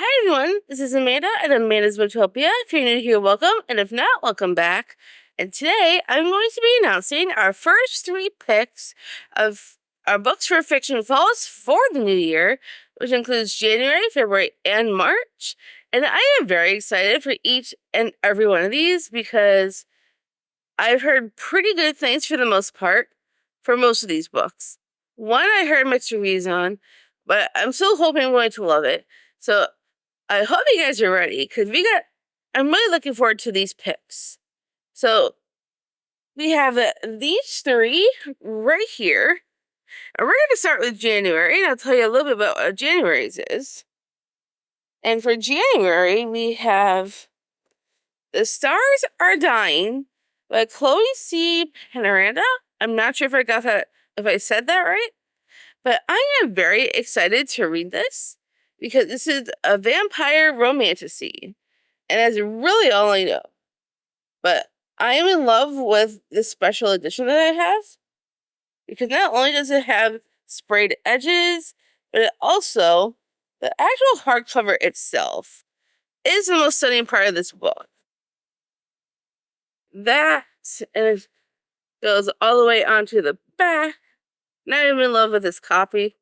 Hi everyone, this is Amanda at Amanda's Booktopia. If you're new here, welcome, and if not, welcome back. And today I'm going to be announcing our first 3 picks of our books for fiction falls for the new year, which includes January, February, and March. And I am very excited for each and every one of these because I've heard pretty good things for the most part for most of these books. One I heard mixed reviews on, but I'm still hoping I'm going to love it. So I hope you guys are ready because I'm really looking forward to these picks. So we have these 3 right here. And we're going to start with January, and I'll tell you a little bit about what January's is. And for January, we have The Stars Are Dying by Chloe C. Panoranda. I'm not sure if I said that right, but I am very excited to read this because this is a vampire romantasy, and that's really all I know. But I am in love with this special edition that I have because not only does it have sprayed edges, but it also, the actual hardcover itself is the most stunning part of this book. That, and it goes all the way onto the back. Now I'm in love with this copy.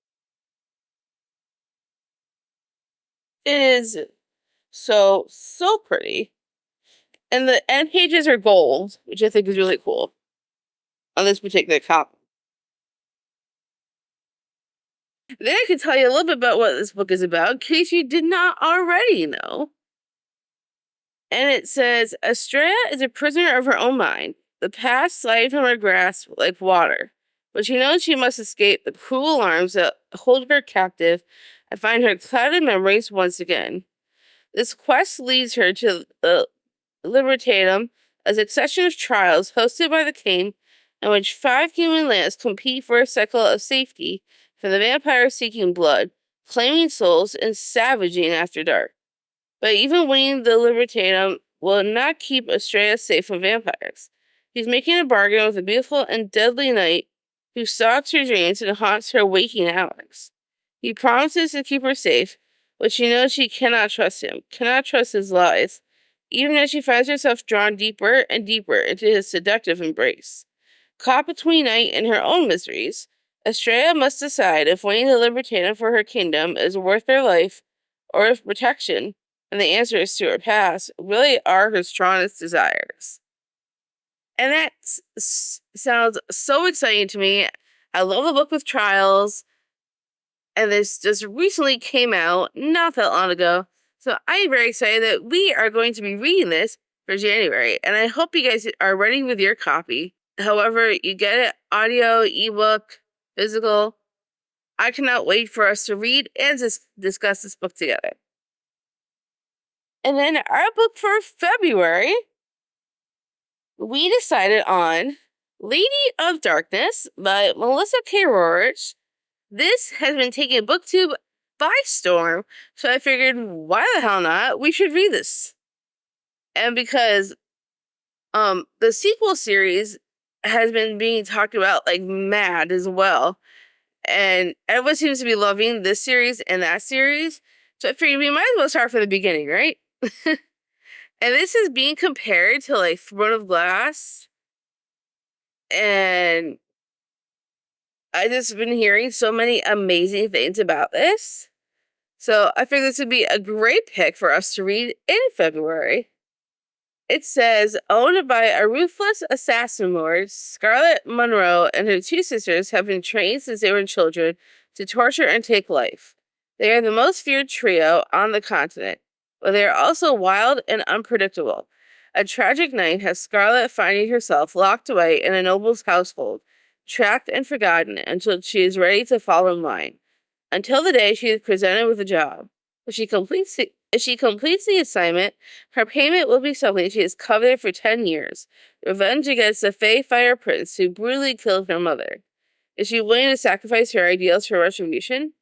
It is so pretty. And the end pages are gold, which I think is really cool on this particular copy. Then I can tell you a little bit about what this book is about, in case you did not already know. And it says, Estrella is a prisoner of her own mind. The past slides from her grasp like water, but she knows she must escape the cruel arms that hold her captive and find her clouded memories once again. This quest leads her to the Libertatum, a succession of trials hosted by the king, in which 5 human lands compete for a cycle of safety from the vampires seeking blood, claiming souls, and savaging after dark. But even winning the Libertatum will not keep Estrella safe from vampires. She's making a bargain with a beautiful and deadly knight who stalks her dreams and haunts her waking hours. He promises to keep her safe, but she knows she cannot trust him, cannot trust his lies, even as she finds herself drawn deeper and deeper into his seductive embrace. Caught between night and her own miseries, Estrella must decide if winning the Libertatum for her kingdom is worth her life, or if protection and the answers to her past really are her strongest desires. And that sounds so exciting to me. I love a book with trials, and this just recently came out not that long ago. So I am very excited that we are going to be reading this for January, and I hope you guys are ready with your copy. However you get it, audio, ebook, physical, I cannot wait for us to read and discuss this book together. And then our book for February, we decided on Lady of Darkness by Melissa K. Roerich. This has been taking BookTube by storm, so I figured, why the hell not? We should read this. And because the sequel series has been being talked about like mad as well, and everyone seems to be loving this series and that series, so I figured we might as well start from the beginning, right? And this is being compared to like Throne of Glass, and I just been hearing so many amazing things about this. So I figured this would be a great pick for us to read in February. It says, owned by a ruthless assassin lord, Scarlett Monroe and her 2 sisters have been trained since they were children to torture and take life. They are the most feared trio on the continent, but they are also wild and unpredictable. A tragic night has Scarlett finding herself locked away in a noble's household, trapped and forgotten until she is ready to fall in line. Until the day she is presented with a job. If she completes the assignment, her payment will be something she has coveted for 10 years. Revenge against the Fae Fire Prince who brutally killed her mother. Is she willing to sacrifice her ideals for retribution?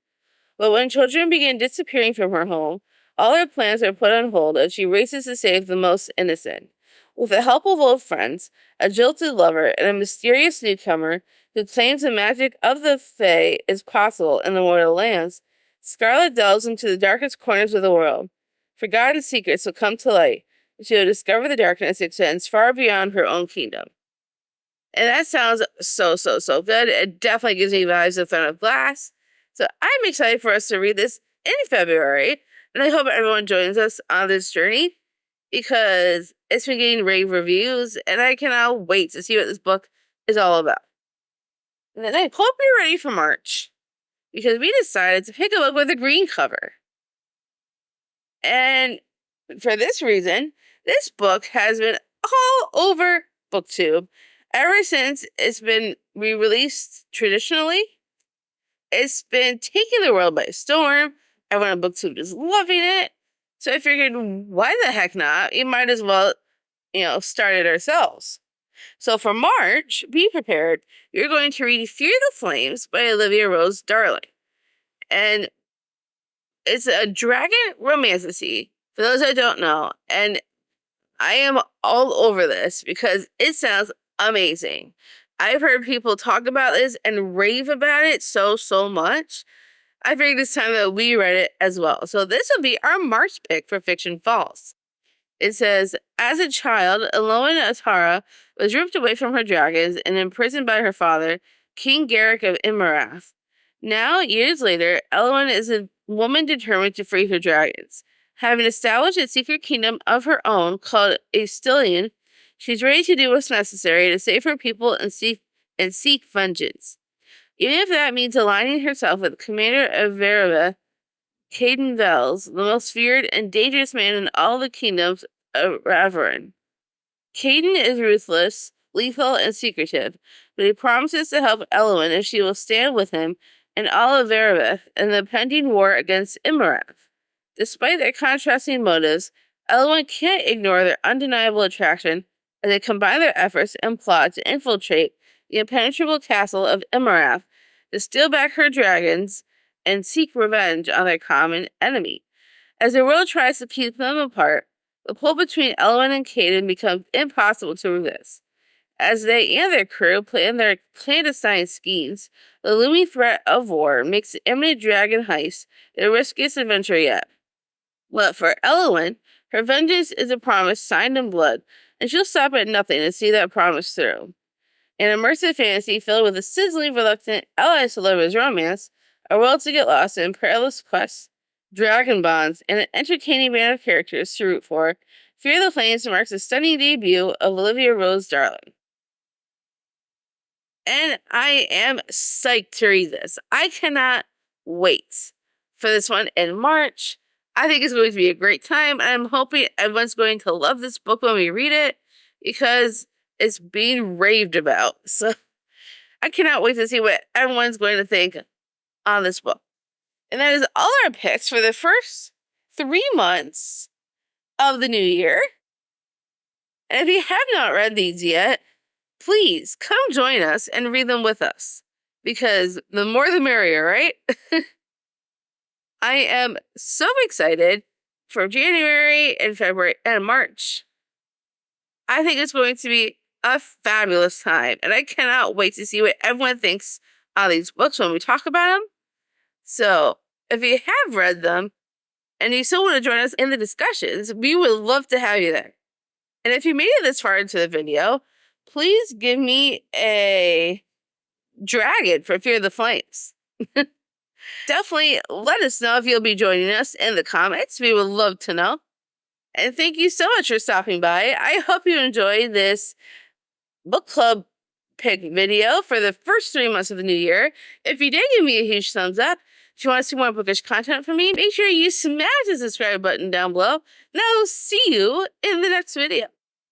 But when children begin disappearing from her home, all her plans are put on hold as she races to save the most innocent. With the help of old friends, a jilted lover, and a mysterious newcomer who claims the magic of the Fae is possible in the mortal lands, Scarlet delves into the darkest corners of the world. Forgotten secrets will come to light, and she will discover the darkness extends far beyond her own kingdom. And that sounds so good. It definitely gives me vibes of Throne of Glass. So I'm excited for us to read this in February. And I hope everyone joins us on this journey because it's been getting rave reviews. And I cannot wait to see what this book is all about. And then I hope you're ready for March because we decided to pick a book with a green cover. And for this reason, this book has been all over BookTube ever since it's been re-released traditionally. It's been taking the world by storm. Everyone on BookTube is loving it. So I figured, why the heck not? We might as well, start it ourselves. So for March, be prepared. You're going to read Fear the Flames by Olivia Rose Darling. And it's a dragon romantasy, for those that don't know. And I am all over this because it sounds amazing. I've heard people talk about this and rave about it so much. I figured it's time that we read it as well. So this will be our March pick for Fiction Falls. It says, as a child, Elowen Atara was ripped away from her dragons and imprisoned by her father, King Garrick of Imarath. Now, years later, Elowen is a woman determined to free her dragons. Having established a secret kingdom of her own called Astillion, she's ready to do what's necessary to save her people and seek vengeance. Even if that means aligning herself with the commander of Vereva, Caden Vels, the most feared and dangerous man in all the kingdoms of Raverin. Caden is ruthless, lethal, and secretive, but he promises to help Elowen if she will stand with him and all of Vereva in the pending war against Imarath. Despite their contrasting motives, Elowen can't ignore their undeniable attraction as they combine their efforts and plot to infiltrate the impenetrable castle of Imarath to steal back her dragons and seek revenge on their common enemy. As the world tries to keep them apart, the pull between Elowen and Caden becomes impossible to resist. As they and their crew plan their clandestine schemes, the looming threat of war makes the imminent dragon heist the riskiest adventure yet. But for Elowen, her vengeance is a promise signed in blood, and she'll stop at nothing to see that promise through. An immersive fantasy filled with a sizzling, reluctant allies to lovers romance, a world to get lost in perilous quests, dragon bonds, and an entertaining band of characters to root for, Fear the Flames marks the stunning debut of Olivia Rose Darling. And I am psyched to read this. I cannot wait for this one in March. I think it's going to be a great time, and I'm hoping everyone's going to love this book when we read it because it's being raved about. So I cannot wait to see what everyone's going to think on this book. And that is all our picks for the first 3 months of the new year. And if you have not read these yet, please come join us and read them with us. Because the more the merrier, right? I am so excited for January and February and March. I think it's going to be a fabulous time. And I cannot wait to see what everyone thinks on these books when we talk about them. So if you have read them and you still want to join us in the discussions, we would love to have you there. And if you made it this far into the video, please give me a dragon for Fear the Flames. Definitely let us know if you'll be joining us in the comments. We would love to know. And thank you so much for stopping by. I hope you enjoyed this book club pick video for the first 3 months of the new year. If you did, give me a huge thumbs up. If you want to see more bookish content from me, make sure you smash the subscribe button down below. And I'll see you in the next video.